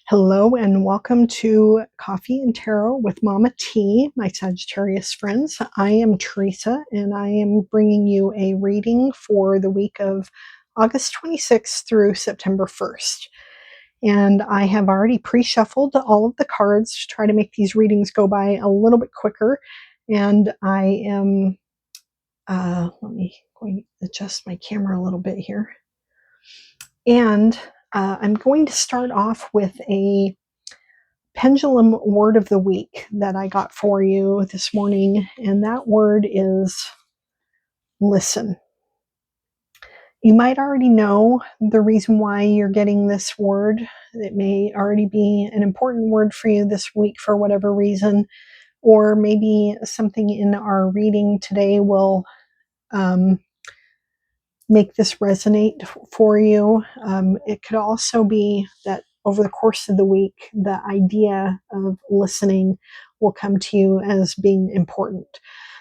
Hello and welcome to Coffee and Tarot with Mama T, my Sagittarius friends. I am Teresa and I am bringing you a reading for the week of August 26th through September 1st. And I have already pre-shuffled all of the cards to try to make these readings go by a little bit quicker. And I am, let me adjust my camera a little bit here. And I'm going to start off with a pendulum word of the week that I got for you this morning, and that word is listen. You might already know the reason why you're getting this word. It may already be an important word for you this week for whatever reason, or maybe something in our reading today will make this resonate for you. It could also be that over the course of the week, the idea of listening will come to you as being important.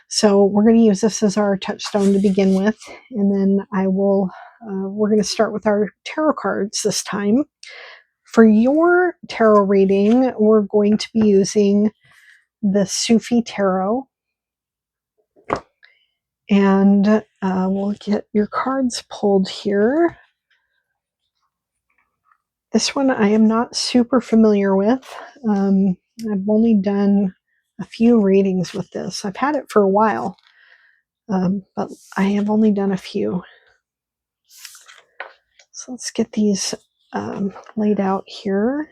So we're going to use this as our touchstone to begin with, and then we're going to start with our tarot cards this time. For your tarot reading, we're going to be using the Sufi Tarot, and we'll get your cards pulled here. This one I am not super familiar with. I've only done a few readings with this. I've had it for a while, but I have only done a few. So let's get these laid out here.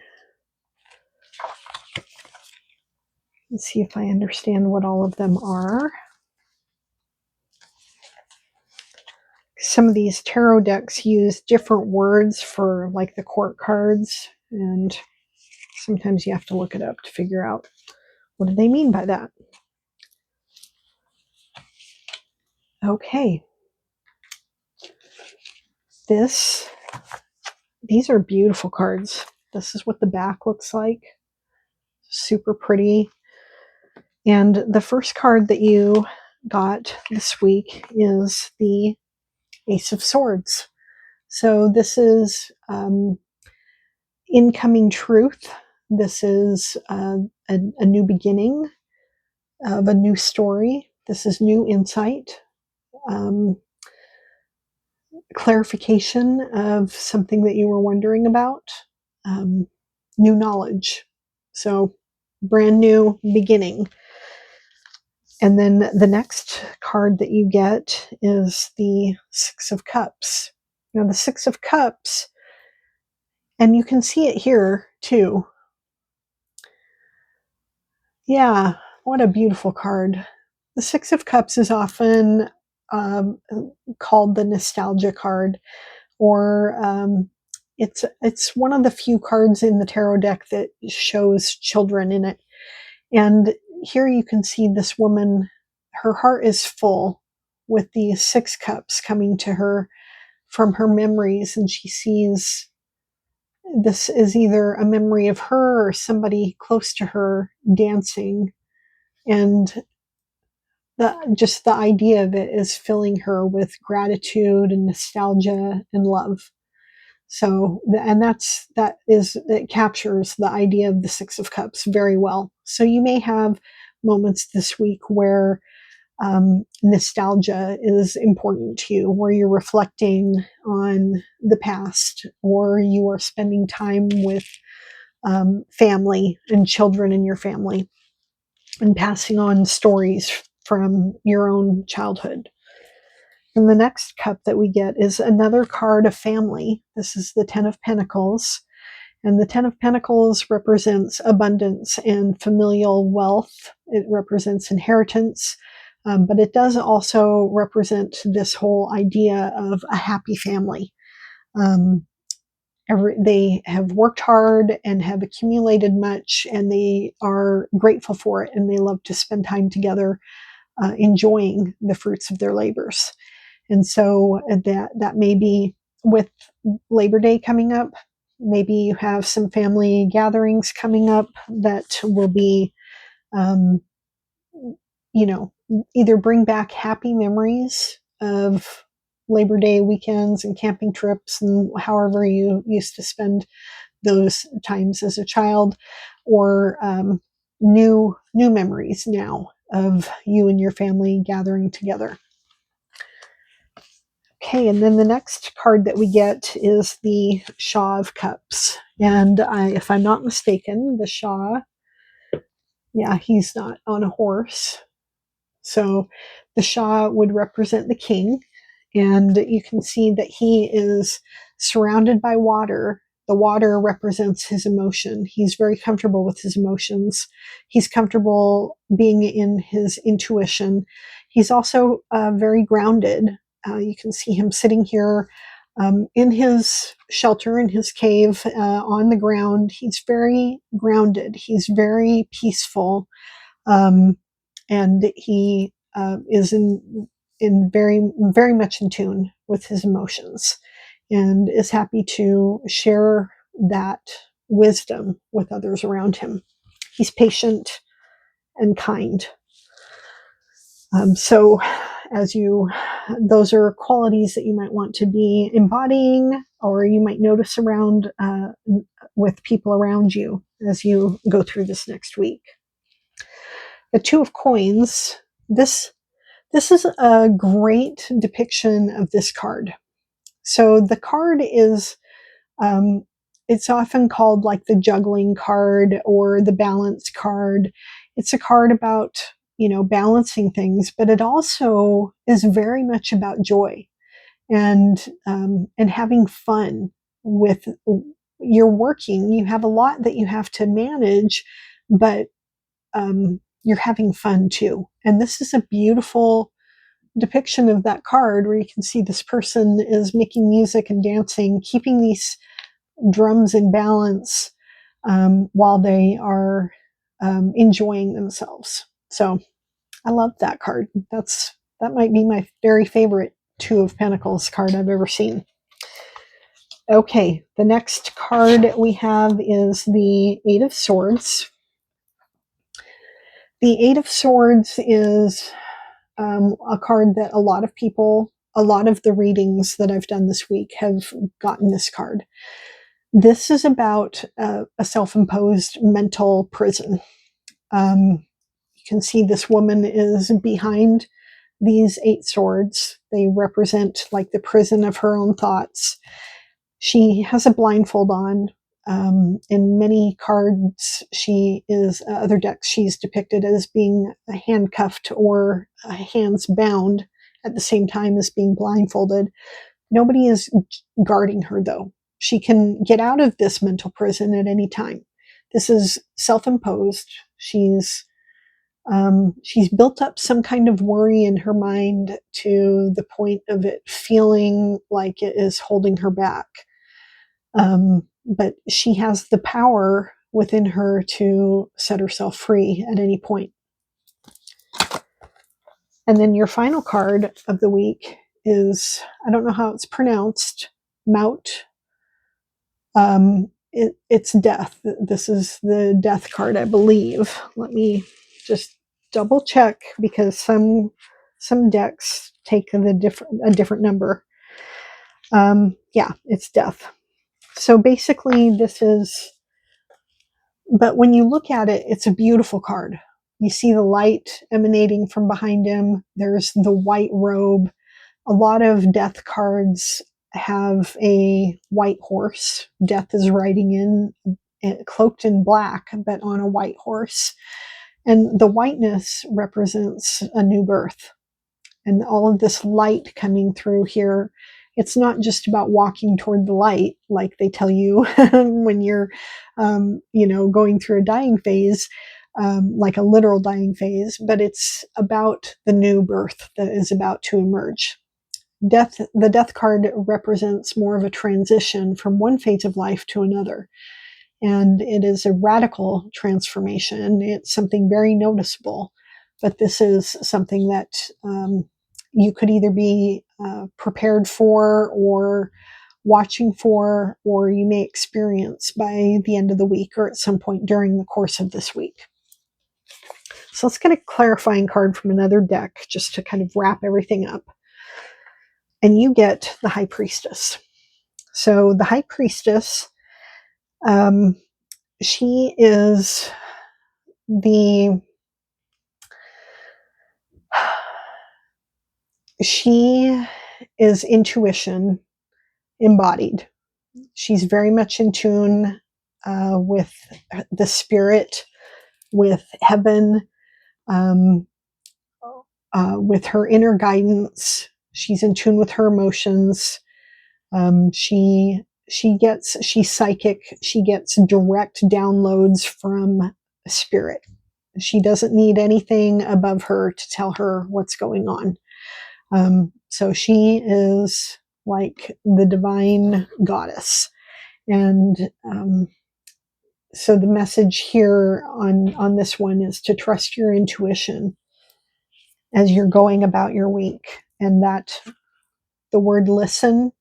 Let's see if I understand what all of them are. Some of these tarot decks use different words for like the court cards, and sometimes you have to look it up to figure out what do they mean by that. Okay. These are beautiful cards. This is what the back looks like. Super pretty. And the first card that you got this week is the Ace of Swords. So this is incoming truth. This is a new beginning of a new story. This is new insight, clarification of something that you were wondering about, new knowledge. So brand new beginning. And then the next card that you get is the Six of Cups. Now the Six of Cups, and you can see it here too. Yeah, what a beautiful card. The Six of Cups is often called the nostalgia card, or it's one of the few cards in the tarot deck that shows children in it. And here you can see this woman, her heart is full with these six cups coming to her from her memories, and she sees this is either a memory of her or somebody close to her dancing, and just the idea of it is filling her with gratitude and nostalgia and love. So, and it captures the idea of the Six of Cups very well. So you may have moments this week where nostalgia is important to you, where you're reflecting on the past, or you are spending time with family and children in your family and passing on stories from your own childhood. And the next cup that we get is another card of family. This is the Ten of Pentacles. And the Ten of Pentacles represents abundance and familial wealth. It represents inheritance, but it does also represent this whole idea of a happy family. They have worked hard and have accumulated much, and they are grateful for it, and they love to spend time together enjoying the fruits of their labors. And so that may be with Labor Day coming up. Maybe you have some family gatherings coming up that will be, either bring back happy memories of Labor Day weekends and camping trips and however you used to spend those times as a child, or new memories now of you and your family gathering together. Okay, and then the next card that we get is the Shah of Cups. And if I'm not mistaken, the Shah, yeah, he's not on a horse. So the Shah would represent the king. And you can see that he is surrounded by water. The water represents his emotion. He's very comfortable with his emotions. He's comfortable being in his intuition. He's also very grounded. You can see him sitting here in his shelter, in his cave, on the ground. He's very grounded. He's very peaceful. And he is in very much in tune with his emotions, and is happy to share that wisdom with others around him. He's patient and kind. So those are qualities that you might want to be embodying, or you might notice around with people around you as you go through this next week. The Two of Coins, this is a great depiction of this card. So the card is, it's often called like the juggling card or the balance card. It's a card about, balancing things, but it also is very much about joy and having fun with your working. You have a lot that you have to manage, but you're having fun too. And this is a beautiful depiction of that card, where you can see this person is making music and dancing, keeping these drums in balance while they are enjoying themselves. So I love that card. That might be my very favorite Two of Pentacles card I've ever seen. Okay, the next card we have is the Eight of Swords. The Eight of Swords is a card that a lot of the readings that I've done this week have gotten this card. This is about a self-imposed mental prison. You can see this woman is behind these 8 swords. They represent like the prison of her own thoughts. She has a blindfold on. In many cards, other decks, she's depicted as being handcuffed or hands bound at the same time as being blindfolded. Nobody is guarding her, though. She can get out of this mental prison at any time. This is self-imposed. She's built up some kind of worry in her mind to the point of it feeling like it is holding her back. But she has the power within her to set herself free at any point. And then your final card of the week is, I don't know how it's pronounced, Maut. It's death. This is the death card, I believe. Let me just double check, because some decks take a different number. Yeah, it's death. So basically but when you look at it, it's a beautiful card. You see the light emanating from behind him. There's the white robe. A lot of death cards have a white horse. Death is riding in, cloaked in black, but on a white horse. And the whiteness represents a new birth. And all of this light coming through here, it's not just about walking toward the light, like they tell you when you're, going through a dying phase, like a literal dying phase, but it's about the new birth that is about to emerge. The death card represents more of a transition from one phase of life to another. And it is a radical transformation. It's something very noticeable, but this is something that you could either be prepared for or watching for, or you may experience by the end of the week or at some point during the course of this week. So let's get a clarifying card from another deck just to kind of wrap everything up. And you get the High Priestess. So the High Priestess Um, she is the she is intuition embodied. She's very much in tune with the spirit, with heaven, um, with her inner guidance. She's in tune with her emotions. She's psychic. She gets direct downloads from spirit. She doesn't need anything above her to tell her what's going on. So she is like the divine goddess. And so the message here on this one is to trust your intuition as you're going about your week, and that the word listen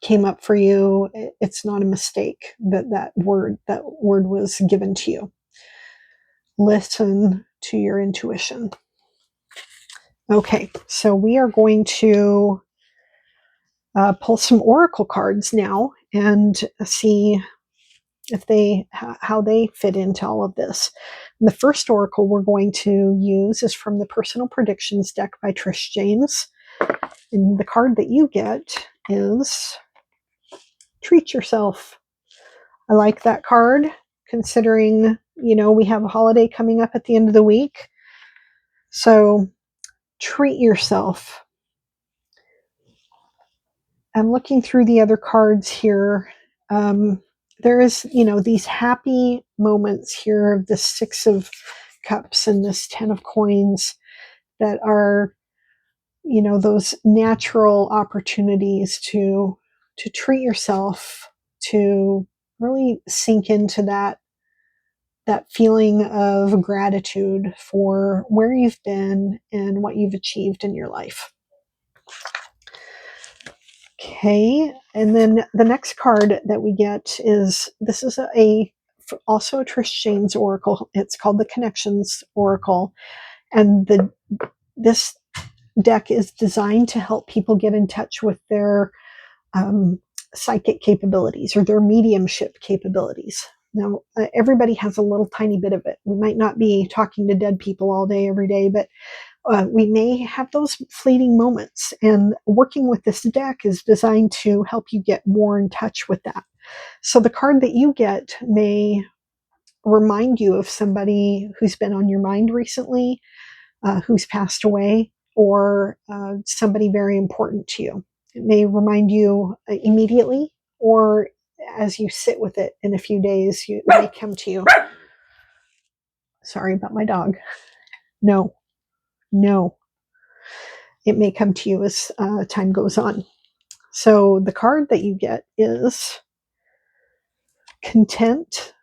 came up for you. It's not a mistake that that word was given to you. Listen to your intuition. Okay, so we are going to pull some oracle cards now and see if how they fit into all of this. And the first oracle we're going to use is from the Personal Predictions deck by Trish James. And the card that you get is Treat Yourself. I like that card, considering, we have a holiday coming up at the end of the week. So treat yourself. I'm looking through the other cards here. There is, these happy moments here of the Six of Cups and this Ten of Coins that are, those natural opportunities to treat yourself, to really sink into that feeling of gratitude for where you've been and what you've achieved in your life. Okay, and then the next card that we get is, this is also a Trish James oracle. It's called the Connections Oracle, and this deck is designed to help people get in touch with their psychic capabilities or their mediumship capabilities. Now, everybody has a little tiny bit of it. We might not be talking to dead people all day, every day, but we may have those fleeting moments. And working with this deck is designed to help you get more in touch with that. So the card that you get may remind you of somebody who's been on your mind recently, who's passed away, or somebody very important to you. It may remind you immediately, or as you sit with it in a few days, it may come to you. Sorry about my dog. No. It may come to you as time goes on. So the card that you get is Content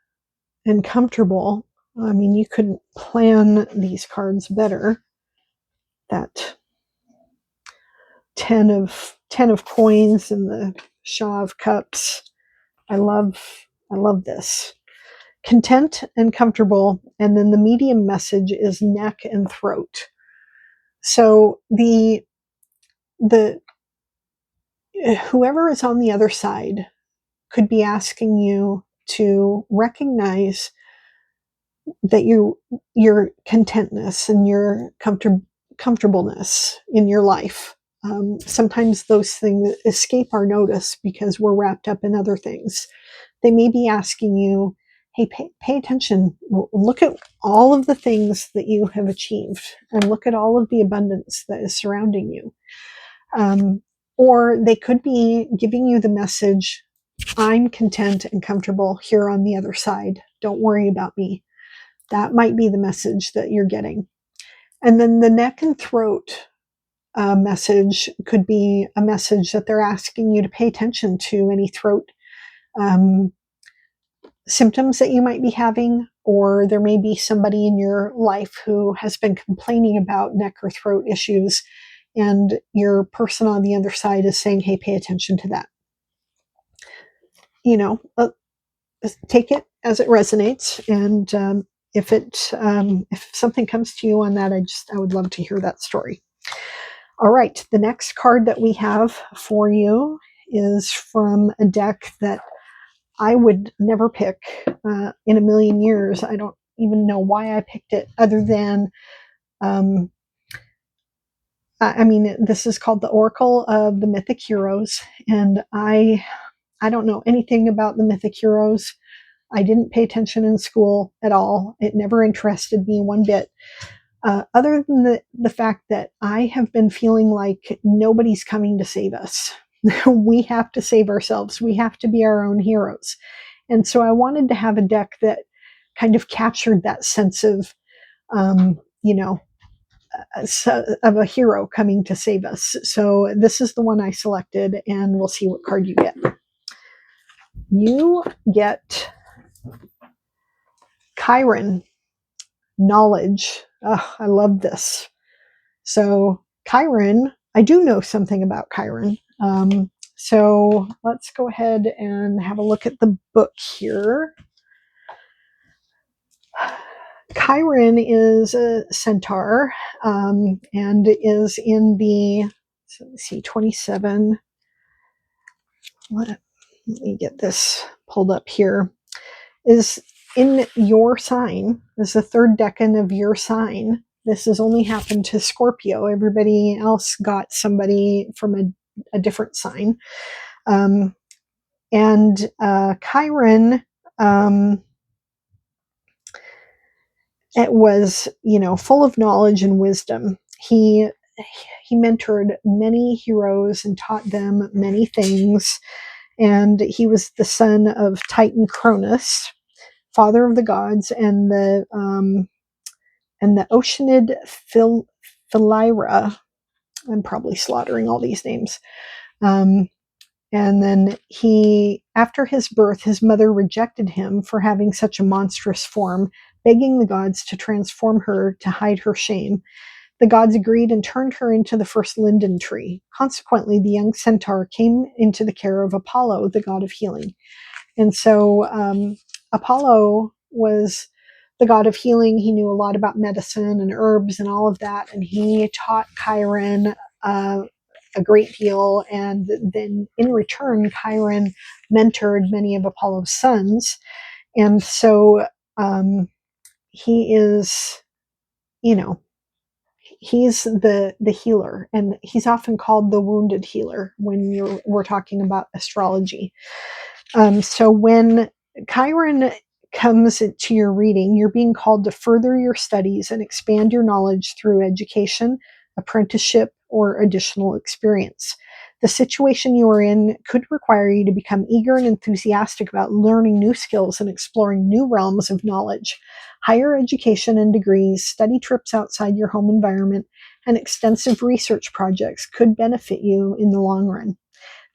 and Comfortable. I mean, you couldn't plan these cards better. That ten of coins and the Shah of Cups. I love this. Content and comfortable, and then the medium message is neck and throat. So the whoever is on the other side could be asking you to recognize that your contentness and your comfortableness in your life. Sometimes those things escape our notice because we're wrapped up in other things. They may be asking you, hey, pay attention. Look at all of the things that you have achieved, and look at all of the abundance that is surrounding you. Or they could be giving you the message, I'm content and comfortable here on the other side. Don't worry about me. That might be the message that you're getting. And then the neck and throat message could be a message that they're asking you to pay attention to any throat symptoms that you might be having, or there may be somebody in your life who has been complaining about neck or throat issues, and your person on the other side is saying, hey, pay attention to that. Take it as it resonates, and if something comes to you on that, I would love to hear that story. All right, the next card that we have for you is from a deck that I would never pick in a million years. I don't even know why I picked it, other than um, I mean, this is called the Oracle of the Mythic Heroes, and I don't know anything about the Mythic Heroes. I didn't pay attention in school at all. It never interested me one bit. Other than the fact that I have been feeling like nobody's coming to save us. We have to save ourselves. We have to be our own heroes. And so I wanted to have a deck that kind of captured that sense of, you know, of a hero coming to save us. So this is the one I selected, and we'll see what card you get. You get Chiron, knowledge. Oh, I love this. So Chiron, I do know something about Chiron. So let's go ahead and have a look at the book here. Chiron is a centaur, and is in the, so let's see, 27. Let me get this pulled up here. Is in your sign, is the third decan of your sign. This has only happened to Scorpio. Everybody else got somebody from a different sign. And Chiron, it was, full of knowledge and wisdom. He mentored many heroes and taught them many things. And he was the son of Titan Cronus, father of the gods, and the Oceanid Philyra. I'm probably slaughtering all these names. And then after his birth, his mother rejected him for having such a monstrous form, begging the gods to transform her to hide her shame. The gods agreed and turned her into the first linden tree. Consequently, the young centaur came into the care of Apollo, the god of healing. And so Apollo was the god of healing. He knew a lot about medicine and herbs and all of that. And he taught Chiron a great deal. And then in return, Chiron mentored many of Apollo's sons. And so he is, he's the healer, and he's often called the wounded healer when we're talking about astrology. So when Chiron comes to your reading, you're being called to further your studies and expand your knowledge through education, apprenticeship, or additional experience. The situation you are in could require you to become eager and enthusiastic about learning new skills and exploring new realms of knowledge. Higher education and degrees, study trips outside your home environment, and extensive research projects could benefit you in the long run.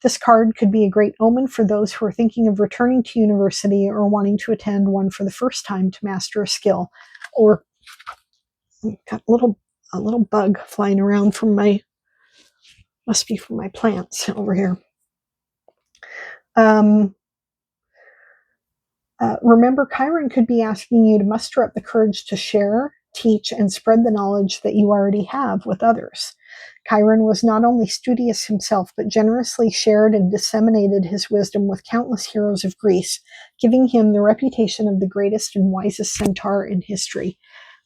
This card could be a great omen for those who are thinking of returning to university or wanting to attend one for the first time to master a skill. Or got a little bug flying around must be from my plants over here. Remember, Chiron could be asking you to muster up the courage to share, teach, and spread the knowledge that you already have with others. Chiron was not only studious himself, but generously shared and disseminated his wisdom with countless heroes of Greece, giving him the reputation of the greatest and wisest centaur in history.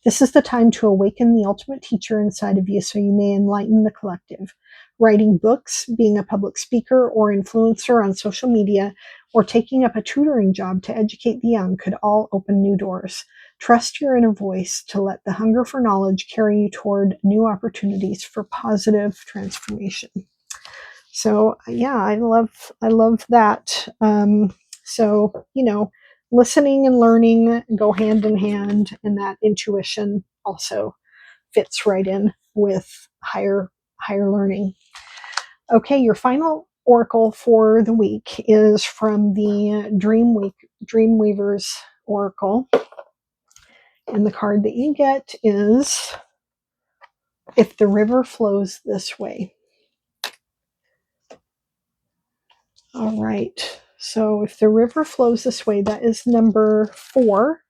This is the time to awaken the ultimate teacher inside of you so you may enlighten the collective. Writing books, being a public speaker or influencer on social media, or taking up a tutoring job to educate the young could all open new doors. Trust your inner voice to let the hunger for knowledge carry you toward new opportunities for positive transformation. So yeah, I love that. So listening and learning go hand in hand, and that intuition also fits right in with higher learning. Okay, your final oracle for the week is from the Dreamweaver's Oracle. And the card that you get is If the River Flows This Way. All right. So if the river flows this way, that is number 4.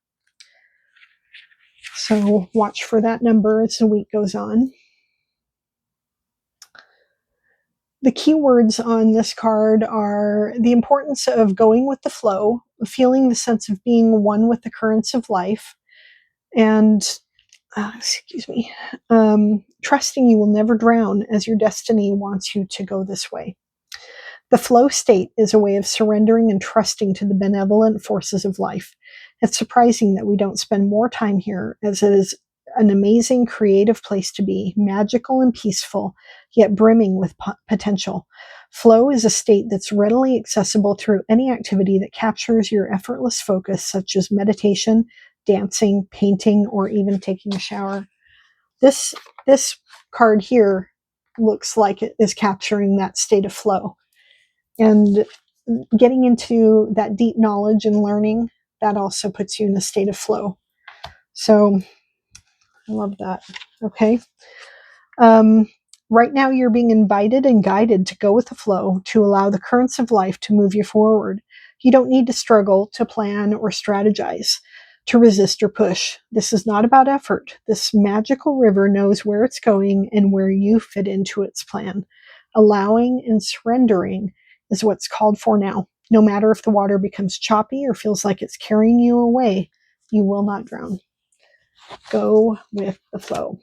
So watch for that number as the week goes on. The key words on this card are the importance of going with the flow, feeling the sense of being one with the currents of life, and excuse me, trusting you will never drown as your destiny wants you to go this way. The flow state is a way of surrendering and trusting to the benevolent forces of life. It's surprising that we don't spend more time here, as it is an amazing creative place to be, magical and peaceful, yet brimming with potential. Flow is a state that's readily accessible through any activity that captures your effortless focus, such as meditation, dancing, painting, or even taking a shower. This card here looks like it is capturing that state of flow. And getting into that deep knowledge and learning, that also puts you in a state of flow. So I love that. Okay. Um, right now, you're being invited and guided to go with the flow, to allow the currents of life to move you forward. You don't need to struggle, to plan or strategize, to resist or push. This is not about effort. This magical river knows where it's going and where you fit into its plan. Allowing and surrendering is what's called for now. No matter if the water becomes choppy or feels like it's carrying you away, you will not drown. Go with the flow.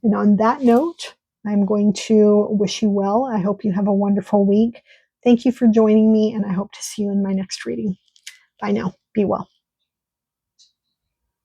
And on that note, I'm going to wish you well. I hope you have a wonderful week. Thank you for joining me, and I hope to see you in my next reading. Bye now. Be well.